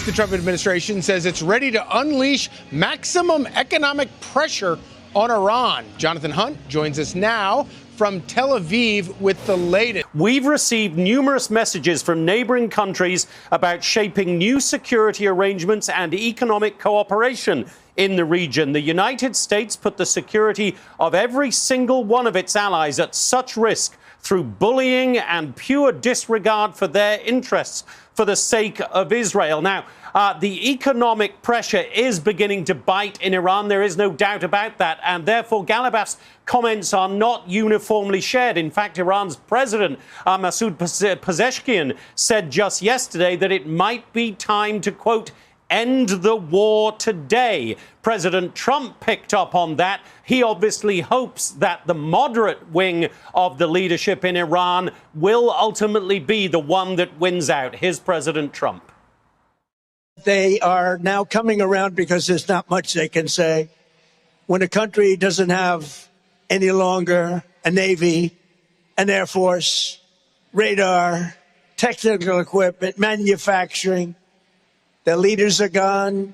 The Trump administration says it's ready to unleash maximum economic pressure on Iran. Jonathan Hunt joins us now from Tel Aviv with the latest. We've received numerous messages from neighboring countries about shaping new security arrangements and economic cooperation in the region. The United States put the security of every single one of its allies at such risk through bullying and pure disregard for their interests for the sake of Israel. Now, the economic pressure is beginning to bite in Iran. There is no doubt about that. And therefore, Galibaf's comments are not uniformly shared. In fact, Iran's president, Masoud Pezeshkian, said just yesterday that it might be time to, quote, end the war today. President Trump picked up on that. He obviously hopes that the moderate wing of the leadership in Iran will ultimately be the one that wins out. Here's President Trump. They are now coming around because there's not much they can say. When a country doesn't have any longer a Navy, an Air Force, radar, technical equipment, manufacturing, their leaders are gone.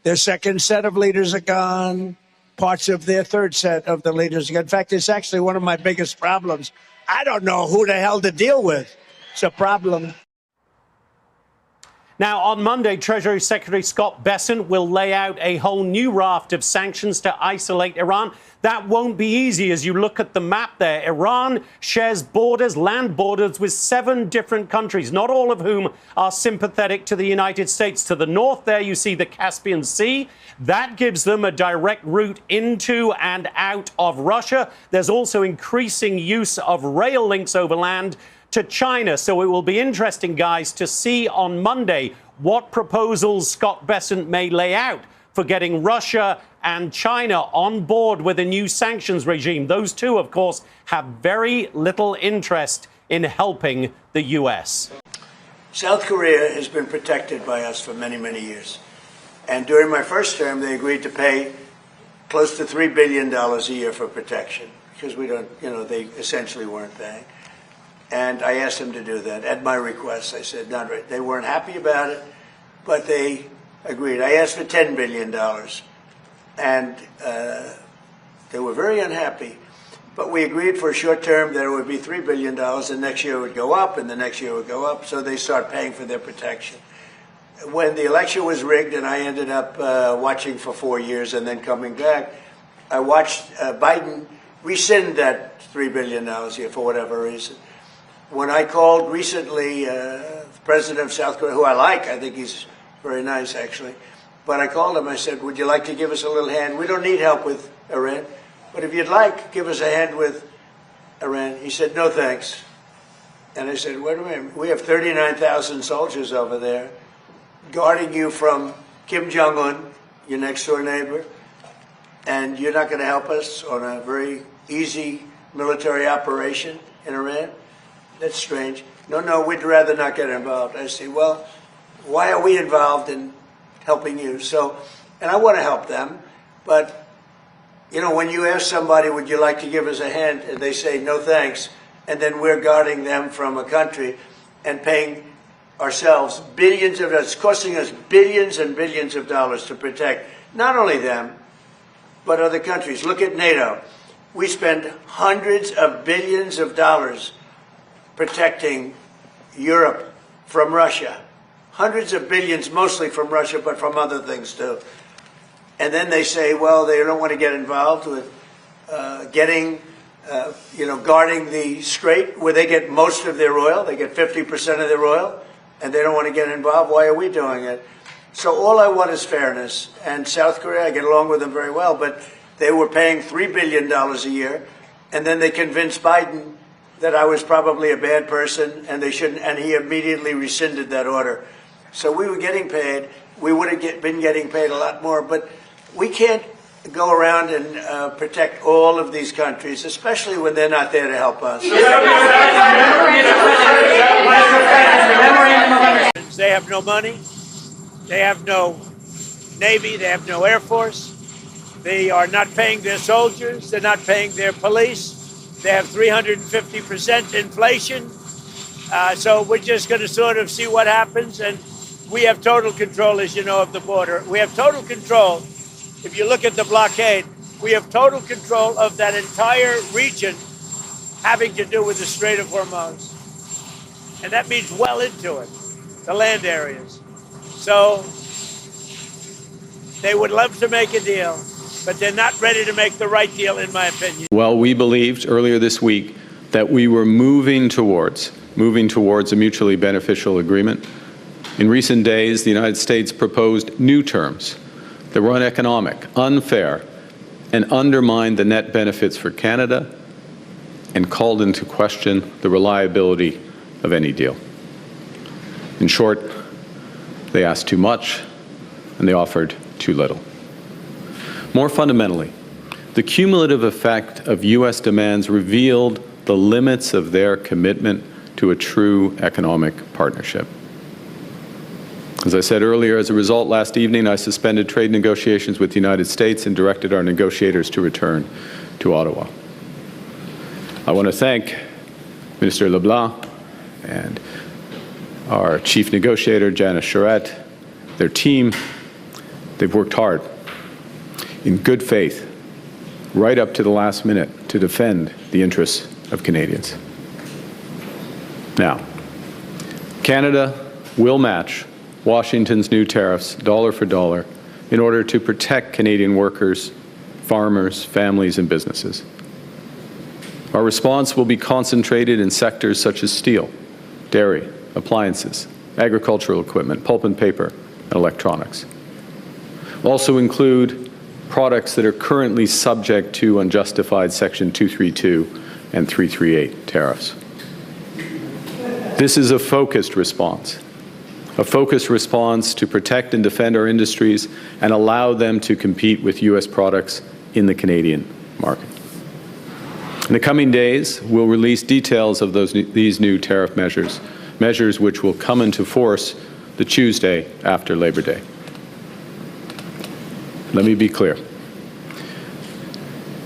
Their second set of leaders are gone. Parts of their third set of the leaders are gone. In fact, it's actually one of my biggest problems. I don't know who the hell to deal with. It's a problem. Now, on Monday, Treasury Secretary Scott Bessent will lay out a whole new raft of sanctions to isolate Iran. That won't be easy as you look at the map there. Iran shares borders, land borders, with 7 different countries, not all of whom are sympathetic to the United States. To the north there, you see the Caspian Sea. That gives them a direct route into and out of Russia. There's also increasing use of rail links over land to China. So it will be interesting, guys, to see on Monday what proposals Scott Bessent may lay out for getting Russia and China on board with a new sanctions regime. Those two, of course, have very little interest in helping the U.S. South Korea has been protected by us for many, many years. And during my first term, they agreed to pay close to $3 billion a year for protection because we don't, they essentially weren't paying. And I asked them to do that at my request. I said, not right. They weren't happy about it, but they agreed. I asked for $10 billion, and they were very unhappy. But we agreed for a short term that it would be $3 billion, and next year it would go up, and the next year it would go up, so they start paying for their protection. When the election was rigged, and I ended up watching for 4 years and then coming back, I watched Biden rescind that $3 billion a year for whatever reason. When I called recently the president of South Korea, who I like, I think he's very nice, actually, but I called him, I said, would you like to give us a little hand? We don't need help with Iran, but if you'd like, give us a hand with Iran. He said, no, thanks. And I said, wait a minute, we have 39,000 soldiers over there guarding you from Kim Jong-un, your next-door neighbor, and you're not going to help us on a very easy military operation in Iran? That's strange. No, we'd rather not get involved. I say, well, why are we involved in helping you? So, and I want to help them, but, when you ask somebody, would you like to give us a hand, and they say, no thanks, and then we're guarding them from a country and paying ourselves billions of dollars, it's costing us billions and billions of dollars to protect not only them, but other countries. Look at NATO. We spend hundreds of billions of dollars protecting Europe from Russia. Hundreds of billions, mostly from Russia, but from other things too. And then they say, well, they don't want to get involved with guarding the strait where they get most of their oil. They get 50% of their oil, and they don't want to get involved. Why are we doing it? So all I want is fairness. And South Korea, I get along with them very well, but they were paying $3 billion a year, and then they convinced Biden that I was probably a bad person and they shouldn't, and he immediately rescinded that order. So we were getting paid. We would have been getting paid a lot more, but we can't go around and protect all of these countries, especially when they're not there to help us. They have no money. They have no Navy. They have no Air Force. They are not paying their soldiers. They're not paying their police. They have 350% inflation. So we're just going to sort of see what happens. And, we have total control, as you know, of the border. We have total control. If you look at the blockade, we have total control of that entire region having to do with the Strait of Hormuz. And that means well into it, the land areas. So they would love to make a deal, but they're not ready to make the right deal, in my opinion. Well, we believed earlier this week that we were moving towards a mutually beneficial agreement. In recent days, the United States proposed new terms that were uneconomic, unfair, and undermined the net benefits for Canada and called into question the reliability of any deal. In short, they asked too much and they offered too little. More fundamentally, the cumulative effect of U.S. demands revealed the limits of their commitment to a true economic partnership. As I said earlier, as a result, last evening I suspended trade negotiations with the United States and directed our negotiators to return to Ottawa. I want to thank Minister LeBlanc and our chief negotiator, Janice Charette, their team. They've worked hard, in good faith, right up to the last minute to defend the interests of Canadians. Now, Canada will match Washington's new tariffs dollar for dollar in order to protect Canadian workers, farmers, families, and businesses. Our response will be concentrated in sectors such as steel, dairy, appliances, agricultural equipment, pulp and paper, and electronics. We'll also include products that are currently subject to unjustified Section 232 and 338 tariffs. This is a focused response to protect and defend our industries and allow them to compete with U.S. products in the Canadian market. In the coming days, we'll release details of these new tariff measures which will come into force the Tuesday after Labor Day. Let me be clear.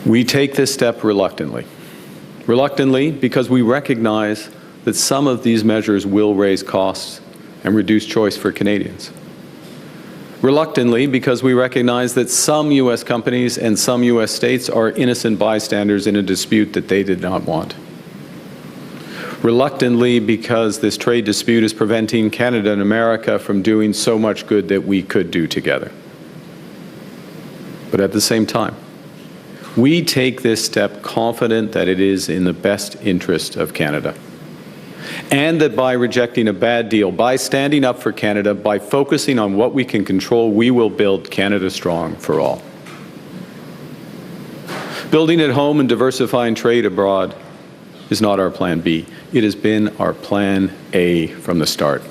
We take this step reluctantly. Reluctantly because we recognize that some of these measures will raise costs and reduce choice for Canadians. Reluctantly because we recognize that some U.S. companies and some U.S. states are innocent bystanders in a dispute that they did not want. Reluctantly because this trade dispute is preventing Canada and America from doing so much good that we could do together. But at the same time, we take this step confident that it is in the best interest of Canada, and that by rejecting a bad deal, by standing up for Canada, by focusing on what we can control, we will build Canada strong for all. Building at home and diversifying trade abroad is not our plan B. It has been our plan A from the start.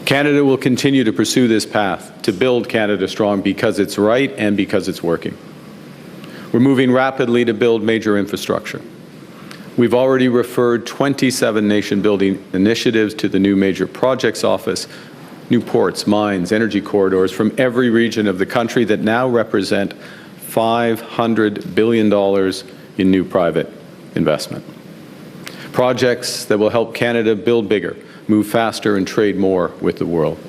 Canada will continue to pursue this path to build Canada strong because it's right and because it's working. We're moving rapidly to build major infrastructure. We've already referred 27 nation-building initiatives to the new Major Projects Office, new ports, mines, energy corridors from every region of the country that now represent $500 billion in new private investment. Projects that will help Canada build bigger, move faster, and trade more with the world.